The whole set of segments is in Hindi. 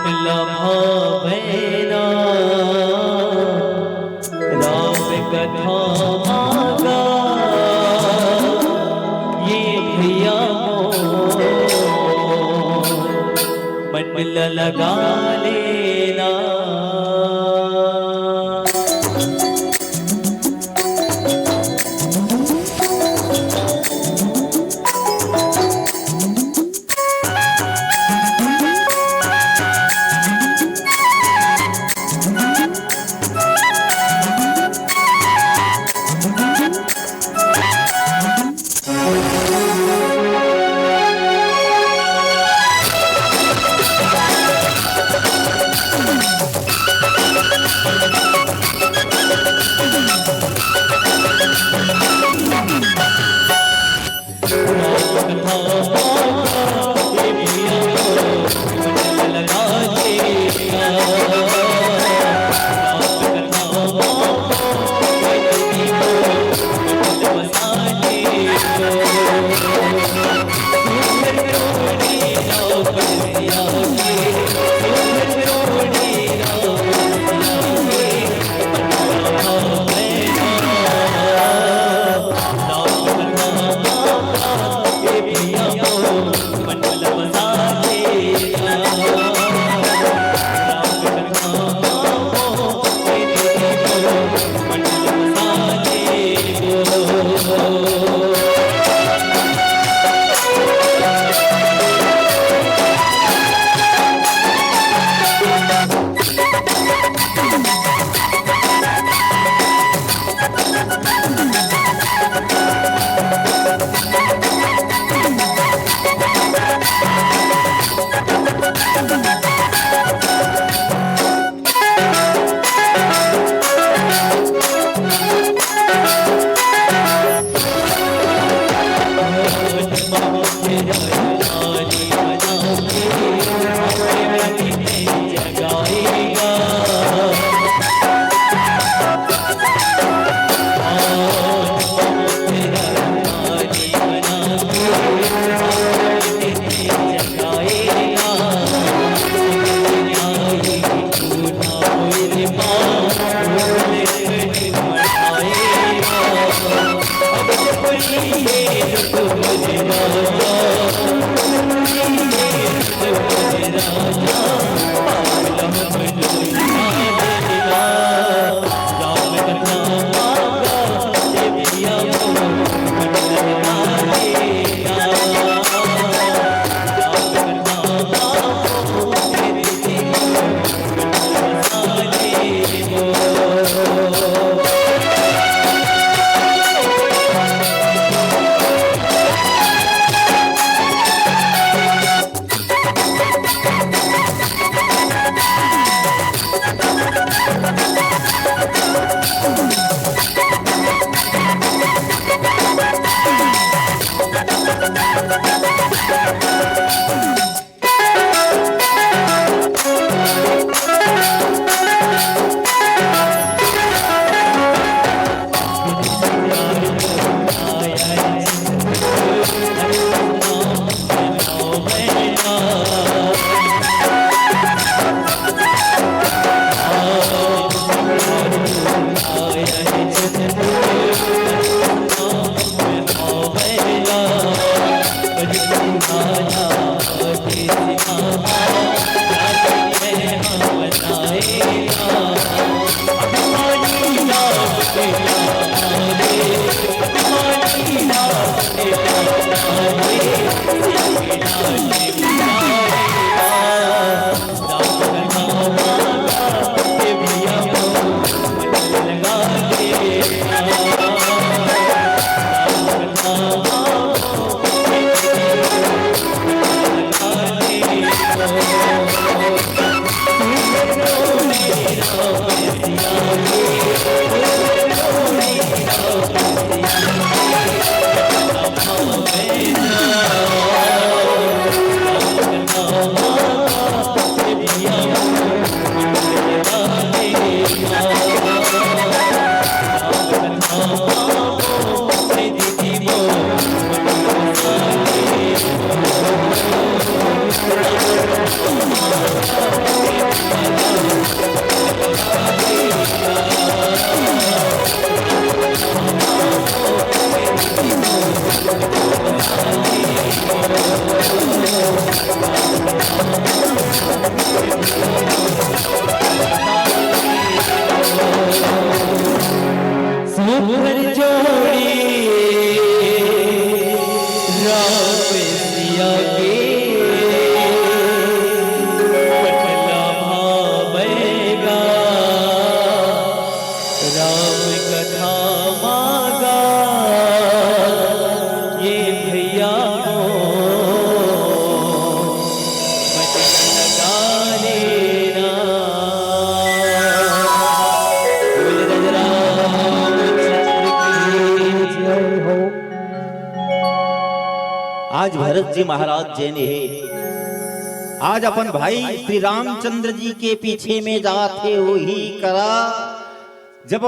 मनला भावैना राम कथा मागा ये भैया मनला लगा लेना। भरत जी महाराज जैन है आज अपन भाई श्री रामचंद्र जी के पीछे में जाते वही करा। जब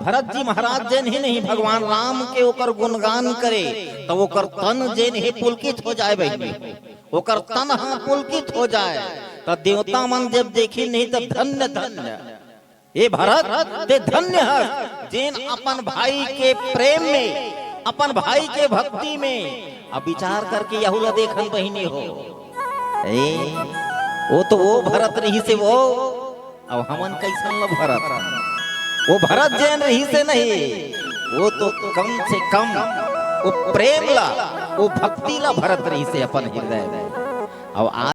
भरत जी महाराज जैन ही नहीं भगवान राम के ओकर गुणगान करे तो ओकर तन जैन है पुलकित हो जाए भाई, ओकर तन हाँ पुलकित हो जाए। तो देवता मन जब देखी नहीं तो धन्य धन्य ये भरत ते धन्य है जैन अपन भाई के प्रेम में अपन भाई के भक्ति में अब विचार करके यहुला देखन बहिनी हो। वो तो वो भरत रही से वो अब हमन कैसन लो भरत, वो भरत जैन रही से नहीं, वो तो कम से कम वो प्रेम ला वो भक्ति ला भरत रही से अपन हृदय। अब